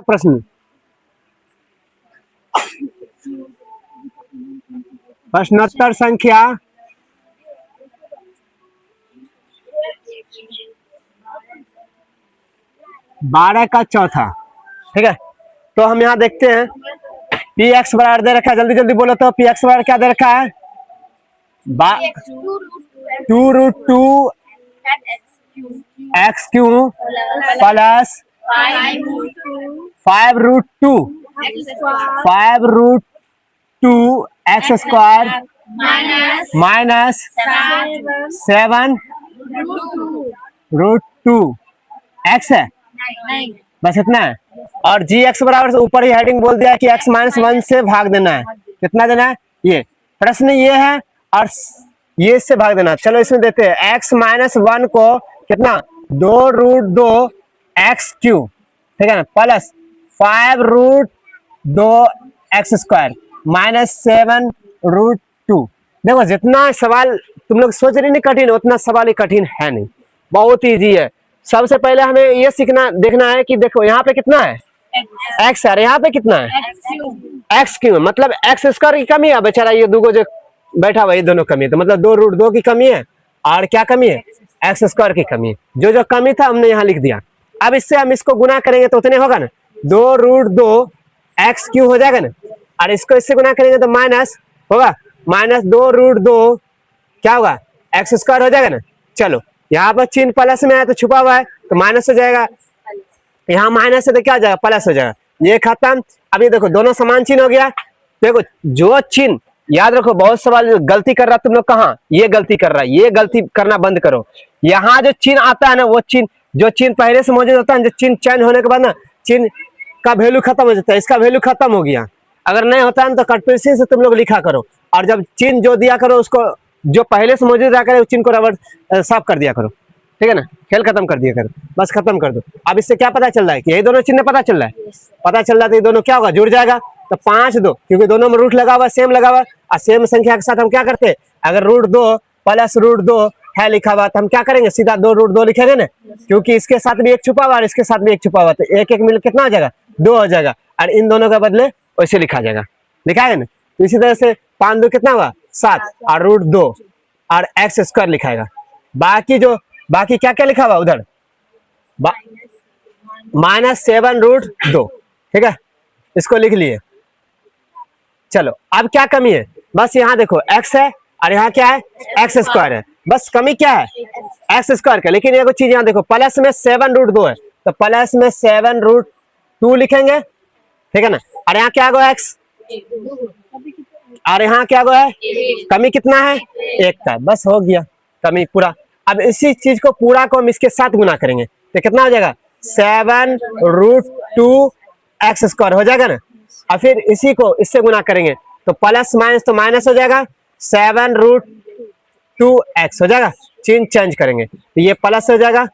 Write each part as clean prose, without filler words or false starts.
प्रश्न प्रश्नोत्तर संख्या 12 का चौथा। ठीक है, तो हम यहाँ देखते हैं पी एक्स बराबर दे रखा है, जल्दी जल्दी बोलो तो पी एक्स बराबर क्या दे रखा है? 2√2 x Q plus 5√2 x square minus 7√2 x है, बस इतना है। और जी एक्स बराबर से ऊपर ही हेडिंग बोल दिया कि एक्स -1 से भाग देना है। कितना देना है? ये प्रश्न ये है और ये इससे भाग देना। चलो इसमें देते हैं एक्स -1 को कितना 2√2 एक्स क्यू, ठीक है ना, प्लस 5√2 एक्स स्क्वायर माइनस 7√2। देखो जितना सवाल तुम लोग सोच रहे नहीं कठिन, उतना सवाल ही कठिन है नहीं, बहुत इजी है। सबसे पहले हमें ये सीखना देखना है कि देखो यहाँ पे कितना है एक्स है, यहाँ पे कितना है एक्स क्यू, मतलब एक्स स्क्वायर की कमी है बेचारा, ये दो जो बैठा हुआ ये दोनों कमी है, तो मतलब 2√2 की कमी है और क्या कमी है एक्स स्क्वायर की कमी है। जो जो कमी था हमने यहाँ लिख दिया। अब इससे हम इसको गुना करेंगे तो उतने होगा ना, 2√2 एक्स क्यू हो जाएगा ना, और इसको इससे गुना करेंगे तो माइनस होगा, माइनस 2√2 क्या होगा एक्स स्क्वायर हो जाएगा ना। चलो यहाँ पर चिन्ह प्लस में है तो छुपा हुआ है तो माइनस हो जाएगा, यहाँ माइनस है तो क्या हो जाएगा प्लस हो जाएगा, ये खत्म। अब ये देखो दोनों समान चिन्ह हो गया। देखो जो चिन्ह याद रखो, बहुत सवाल गलती कर रहा तुम लोग, कहाँ ये गलती कर रहा है, ये गलती करना बंद करो। यहाँ जो चिन्ह आता है ना, वो चिन्ह जो चिन्ह पहले से मौजूद होता है, जो चिन्ह चेंज होने के बाद ना चिन्ह का वैल्यू खत्म हो जाता है, इसका वैल्यू खत्म हो गया। अगर नहीं होता है तो कटपेंसिल से तुम लोग लिखा करो, और जब चिन्ह जो दिया करो उसको जो पहले से मौजूद रहा करे उस चिन्ह को रबर साफ कर दिया करो, ठीक है ना, खेल खत्म कर दिया करो, बस खत्म कर दो। अब इससे क्या पता चल रहा है कि ये दोनों चिन्ह पता चल रहा है, पता चल रहा है तो ये दोनों क्या होगा जुड़ जाएगा। तो 5 2 क्योंकि दोनों में रूट लगा हुआ सेम लगा हुआ, और सेम संख्या के साथ हम क्या करते हैं, अगर √2 प्लस √2 है लिखा हुआ तो हम क्या करेंगे सीधा 2√2 लिखेंगे ना, क्योंकि इसके साथ भी एक छुपा हुआ और इसके साथ भी एक छुपा हुआ, तो एक एक मिल कितना हो जाएगा 2 हो जाएगा, और इन दोनों के बदले वैसे लिखा जाएगा, लिखा है ना। तो इसी तरह से 5 2 कितना हुआ 7 और √2 और एक्स स्क्वायर लिखाएगा। बाकी क्या क्या लिखा हुआ उधर -7√2, ठीक है, इसको लिख लिए। चलो अब क्या कमी है, बस यहाँ देखो x है और यहाँ क्या है एक्स स्क्वायर है, बस कमी क्या है एक्स स्क्वायर का। लेकिन एक चीज यहाँ देखो प्लस में 7√2 है तो प्लस में 7√2 लिखेंगे, ठीक है ना, और यहाँ क्या होगा x, और यहाँ क्या है कमी कितना है 1 का, बस हो गया कमी पूरा। अब इसी चीज को पूरा को हम इसके साथ गुना करेंगे तो कितना हो जाएगा 7√2 एक्स स्क्वायर हो जाएगा ना, और फिर इसी को इससे गुना करेंगे तो प्लस माइनस तो माइनस हो जाएगा 7√2 एक्स हो जाएगा। चिन्ह चेंज करेंगे तो ये प्लस हो जाएगा,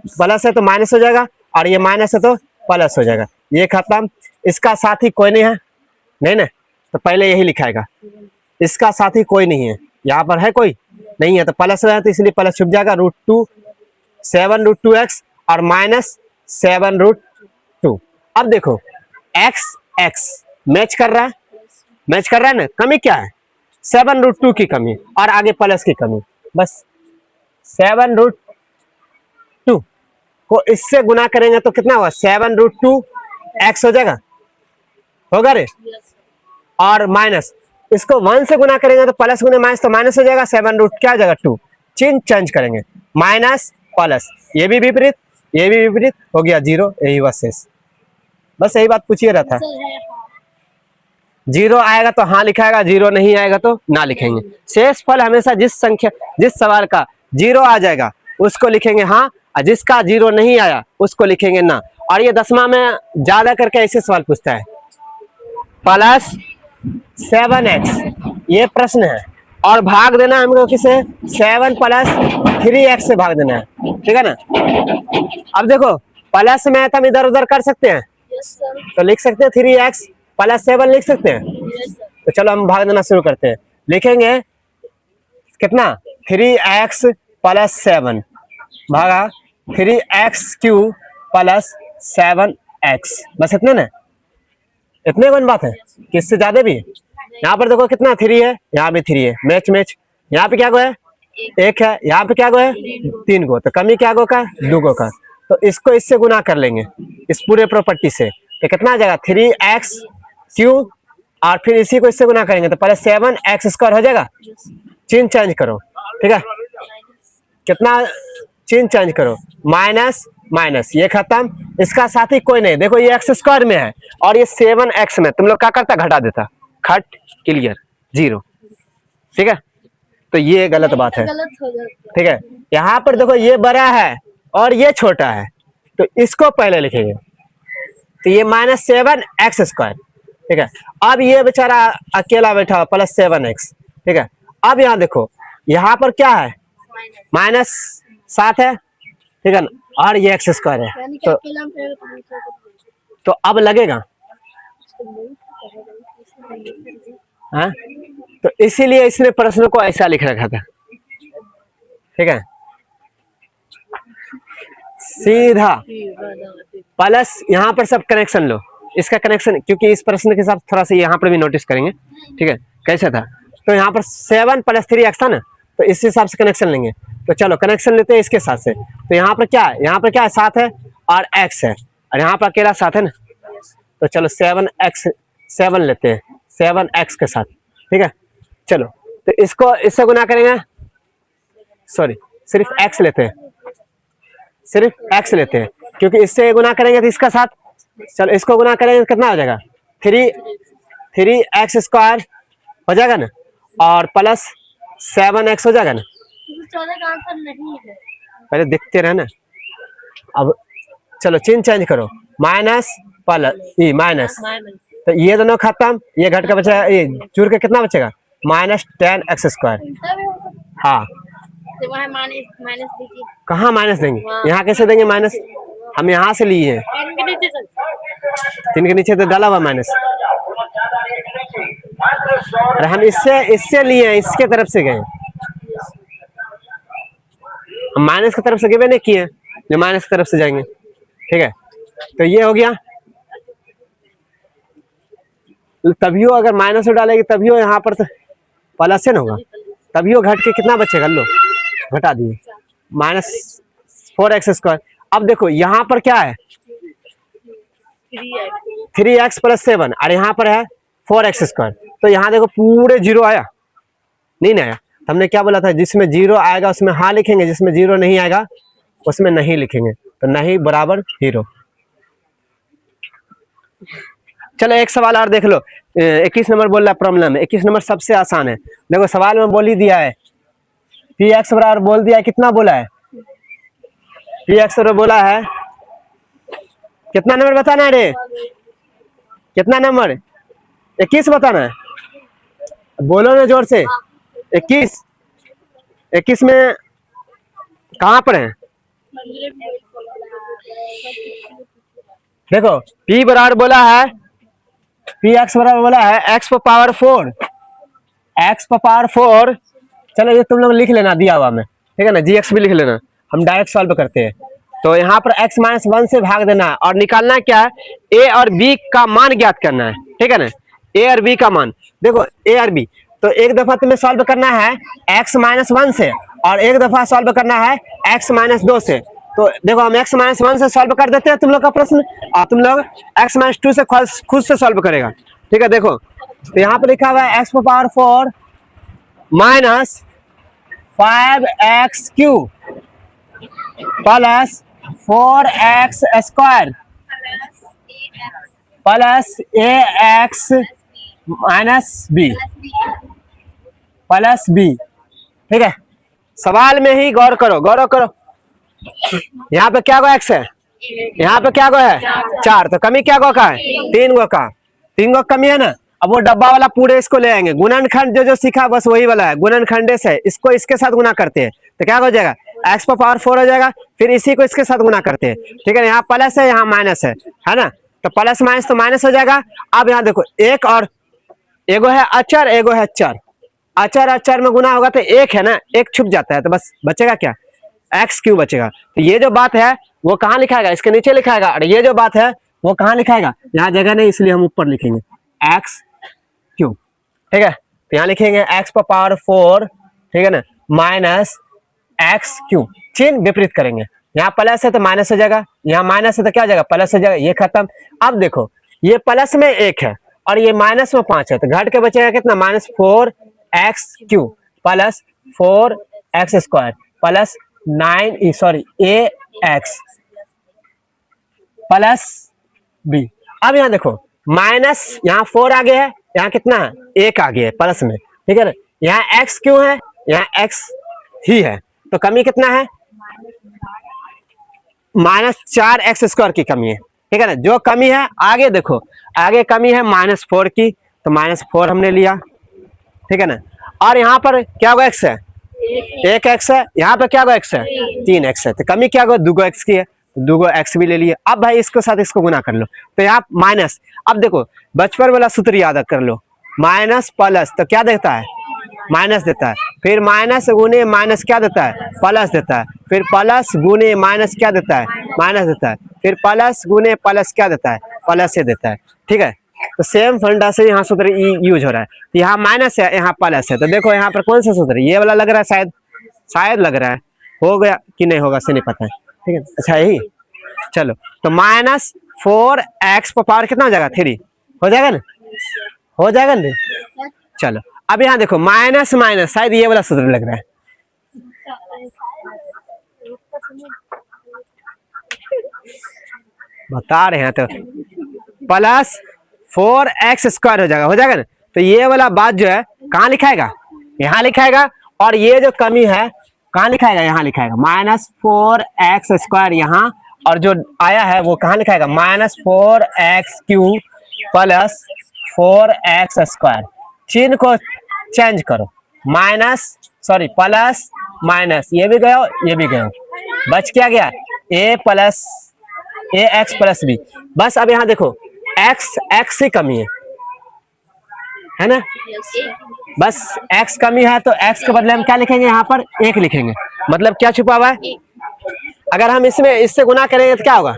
प्लस है तो माइनस हो जाएगा, और ये माइनस है तो प्लस हो जाएगा, ये खत्म। इसका साथी कोई नहीं है, नहीं ना, तो पहले यही लिखाएगा, इसका साथी कोई नहीं है, यहाँ पर है कोई नहीं है तो प्लस है तो इसलिए प्लस छुप जाएगा, √2 7√2 एक्स और माइनस 7√2। अब देखो एक्स एक्स मैच कर रहा है, मैच कर रहा है ना, कमी क्या है 7√2 की कमी और आगे प्लस की कमी, बस 7√2 को इससे गुना करेंगे तो कितना होगा 7√2 एक्स हो जाएगा, होगा रे, और माइनस इसको 1 से गुना करेंगे तो प्लस गुने माइनस तो माइनस हो जाएगा, 7√ क्या हो जाएगा 2, चिन्ह चेंज करेंगे माइनस प्लस, ये भी विपरीत ये भी विपरीत हो गया 0, यही बस शेष, बस यही बात पूछिए रहा था। 0 आएगा तो हाँ लिखाएगा, 0 नहीं आएगा तो ना लिखेंगे। शेष फल हमेशा जिस सवाल का 0 आ जाएगा उसको लिखेंगे हाँ, और जिसका 0 नहीं आया उसको लिखेंगे ना। और ये 10वां में ज्यादा करके ऐसे सवाल पूछता है, +7x ये प्रश्न है, और भाग देना हमको किसे 7 + 3x से भाग देना है, ठीक है ना। अब देखो प्लस में हम इधर उधर कर सकते हैं, तो लिख सकते हैं 3x + 7 लिख सकते हैं। तो चलो हम भाग देना शुरू करते हैं, लिखेंगे कितना 3x + 7 भागा 3x³ + 7 एक्स, बस इतने ना, इतने कौन बात है कि इससे ज्यादा भी है। यहाँ पर देखो कितना 3 है, यहाँ भी 3 है, मैच मैच। यहाँ पे क्या गो है, 1 है, यहाँ पे क्या गो है 3 गो, तो कमी क्या गो का 2 गो का। तो इसको इससे गुना कर लेंगे इस पूरे प्रॉपर्टी से, तो कितना आ जाएगा 3x³ और फिर इसी को इससे गुना करेंगे तो पहले 7x² हो जाएगा। चिन्ह चेंज करो, ठीक है, कितना चिन्ह चेंज करो, माइनस माइनस, ये खत्म, इसका साथी कोई नहीं, देखो ये x² में है और ये 7x में, तुम लोग क्या करता घटा देता, खट क्लियर 0, ठीक है। तो ये गलत बात है, ठीक है। यहाँ पर देखो ये बड़ा है और ये छोटा है, तो इसको पहले लिखेंगे, तो ये -7x², ठीक है। अब ये बेचारा अकेला बैठा हुआ +7x, ठीक है। अब यहाँ देखो यहाँ पर क्या है -7 है, ठीक है ना, और ये x² है, तो अब लगेगा, हाँ, तो इसीलिए इसने प्रश्न को ऐसा लिख रखा था, ठीक है, सीधा प्लस। यहाँ पर सब कनेक्शन लो, इसका कनेक्शन, क्योंकि इस प्रश्न के साथ थोड़ा सा यहाँ पर भी नोटिस करेंगे, ठीक है, कैसा था। तो यहाँ पर 7 + 3x था ना, तो इस हिसाब से कनेक्शन लेंगे, तो चलो कनेक्शन लेते हैं इसके साथ से। तो यहाँ पर क्या है, यहाँ पर क्या है 7 है और x है, और यहाँ पर अकेला 7 है ना, तो चलो 7 लेते हैं 7x के साथ, ठीक है। चलो तो इसको इससे गुना करेंगे, सॉरी सिर्फ x लेते हैं, सिर्फ x लेते हैं, क्योंकि इससे गुना करेंगे तो इसका साथ, चलो इसको गुना करेंगे तो कितना हो जाएगा 3x² हो जाएगा ना, और +7x हो जाएगा ना। 14 का आंसर नहीं है, पहले देखते रहे ना। अब चलो चिन्ह चेंज करो, माइनस माइनस, तो ये दोनों खत्म, ये घट का बचा, ये जुड़ के कितना बचेगा -10x²। हाँ, तो वहाँ माइनस दीजिए, कहाँ माइनस देंगे, यहाँ कैसे देंगे माइनस, हम यहाँ से लिए हैं, 3 के नीचे से, 3 के नीचे तो डाला हुआ माइनस, अरे हम इससे लिए हैं, इसके तरफ से गए, हम माइनस की तरफ से गए नहीं किए, जो माइनस की तरफ से जाएंगे, ठीक है। तो ये हो गया, तभियो अगर माइनस डालेगी तभियो यहाँ पर तो प्लस है ना होगा, तभियो घट के कितना बचेगा, लो घटा दिए -4x²। अब देखो यहाँ पर क्या है 3x + 7 और यहाँ पर है 4x², तो यहाँ देखो पूरे 0 आया, नहीं आया, हमने क्या बोला था, जिसमें 0 आएगा उसमें हाँ लिखेंगे, जिसमें 0 नहीं आएगा उसमें नहीं लिखेंगे, तो नहीं बराबर 0। चलो एक सवाल और देख लो, 21 नंबर बोल रहा प्रॉब्लम, 21 नंबर सबसे आसान है, देखो सवाल में बोल ही दिया है, px बराबर बोल दिया है, कितना बोला है px बराबर बोला है, कितना नंबर बताना है रे, कितना नंबर 21 बताना है, बोलो ना जोर से, 21 में कहाँ पर है, देखो p बराबर बोला है, px बराबर बोला है x⁴, x⁴, चलो ये तुम लोग लिख लेना दिया हुआ में, ठीक है ना, gx भी लिख लेना, हम डायरेक्ट सॉल्व करते हैं। तो यहाँ पर x - 1 से भाग देना है और निकालना क्या है, a और b का मान ज्ञात करना है, ठीक है ना, a और b का मान, देखो a और b, तो एक दफा तुम्हें सॉल्व करना है x - 1 से और एक दफा सॉल्व करना है x - 2 से। तो देखो हम x - 1 से सॉल्व कर देते हैं तुम लोग का प्रश्न, और तुम लोग x - 2 से खुद से सॉल्व करेगा, ठीक है। देखो तो यहाँ पर लिखा हुआ है x⁴ -5x³ + 4x² + ax - b + b, ठीक है। सवाल में ही गौर करो, यहाँ पे क्या गो x है, यहाँ पे क्या गो है 4, तो कमी क्या गो का है 3 गो का, 3 गो कमी है ना। अब वो डब्बा वाला पूरे इसको ले आएंगे, गुणनखंड जो सीखा बस वही वाला है, गुणनखंड से इसको इसके साथ गुना करते हैं, तो क्या हो जाएगा x⁴ हो जाएगा, फिर इसी को इसके साथ गुना करते हैं, ठीक है। यहाँ प्लस है यहाँ माइनस है ना, तो प्लस माइनस तो माइनस हो जाएगा। अब यहाँ देखो एक और एगो है अचर, एगो है चर, अचर में गुना होगा तो एक है ना, एक छुप जाता है, तो बस बचेगा क्या x³ बचेगा। तो ये जो बात है वो कहाँ लिखाएगा, इसके नीचे लिखाएगा, और ये जो बात है वो कहाँ लिखाएगा, यहाँ जगह नहीं इसलिए हम ऊपर लिखेंगे एक्स क्यूब, ठीक है। तो यहाँ लिखेंगे एक्स पर पावर 4, ठीक है ना, माइनस एक्स क्यूब, चिन्ह विपरीत करेंगे, यहाँ प्लस है तो माइनस हो जाएगा, यहाँ माइनस है तो क्या हो जाएगा, प्लस हो जाएगा, ये खत्म। अब देखो ये प्लस में 1 है और ये माइनस में 5 है, तो घट के बचेगा कितना, minus 4x cube plus 4x square plus 9 plus b। अब यहाँ देखो माइनस, यहाँ 4 आगे है, यहाँ कितना है, 1 आगे है प्लस में, ठीक है ना। यहाँ x क्यों है, यहाँ x ही है, तो कमी कितना है, -4x स्क्वायर की कमी है, ठीक है ना। जो कमी है आगे देखो, आगे कमी है -4 की, तो -4 हमने लिया, ठीक है ना। और यहाँ पर क्या होगा, x है, 1x है, यहाँ पर क्या होगा, x है 3x है, तो कमी क्या होगा, 2x की है, 2x भी ले लिए। अब भाई इसको साथ इसको गुना कर लो, तो यहाँ माइनस, अब देखो बचपन वाला सूत्र याद कर लो, माइनस प्लस तो क्या देता है, माइनस देता है, फिर माइनस गुने माइनस क्या देता है, प्लस देता है, फिर प्लस गुने माइनस क्या देता है, माइनस देता है, फिर प्लस गुने प्लस क्या देता है, प्लस से देता है, ठीक है। तो सेम फंडा से यहाँ सूत्र यूज हो रहा है, तो यहाँ माइनस है, यहाँ प्लस है, तो देखो यहाँ पर कौन सा सूत्र, ये वाला लग रहा है, शायद लग रहा है, हो गया कि नहीं होगा से नहीं पता है, ठीक है। अच्छा यही, चलो तो -4x पर पावर कितना हो जाएगा, 3 हो जाएगा ना, हो जाएगा ना। चलो अब यहाँ देखो माइनस माइनस, शायद ये वाला सूत्र लग रहा है, बता रहे हैं, तो प्लस 4x स्क्वायर हो जाएगा ना। तो ये वाला बात जो है कहाँ लिखाएगा, यहाँ लिखाएगा, और ये जो कमी है कहाँ लिखाएगा, यहाँ लिखाएगा -4x स्क्वायर यहाँ, और जो आया है वो कहाँ लिखाएगा, -4x cube plus 4x square. चिन्ह को चेंज करो, प्लस माइनस, ये भी गया ये भी गया, बच क्या गया, ax प्लस b। बस अब यहाँ देखो x से कमी है ना, बस x कमी है, तो x के बदले हम क्या लिखेंगे, यहाँ पर 1 लिखेंगे, मतलब क्या छुपा हुआ है। अगर हम इससे गुना करेंगे तो क्या होगा,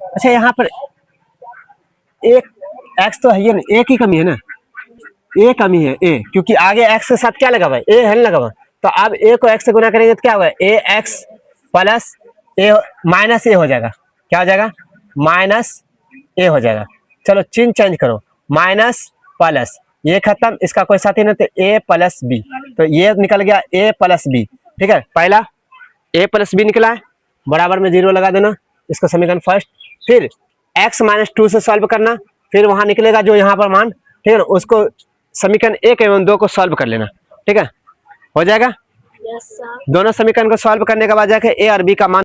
अच्छा यहाँ पर एक x तो है ये ना, एक ही कमी है ना, a कमी है, a, क्योंकि आगे x के साथ क्या लगा हुआ है, a है ना लगा हुआ, तो अब a को x से गुना करेंगे तो क्या होगा, ax plus a minus a हो जाएगा, क्या हो जाएगा, माइनस a हो जाएगा। चलो चिन्ह चेंज करो, माइनस प्लस, ये खत्म, इसका कोई साथी नहीं, तो a प्लस b, तो ये निकल गया a प्लस b, ठीक है। पहला a प्लस b निकला है, बराबर में 0 लगा देना, इसका समीकरण फर्स्ट, फिर x -2 से सॉल्व करना, फिर वहां निकलेगा जो यहाँ पर मान, ठीक है ना, उसको समीकरण 1 एवं 2 को सॉल्व कर लेना, ठीक है, हो जाएगा। दोनों समीकरण को सॉल्व करने के बाद जाके a और b का मान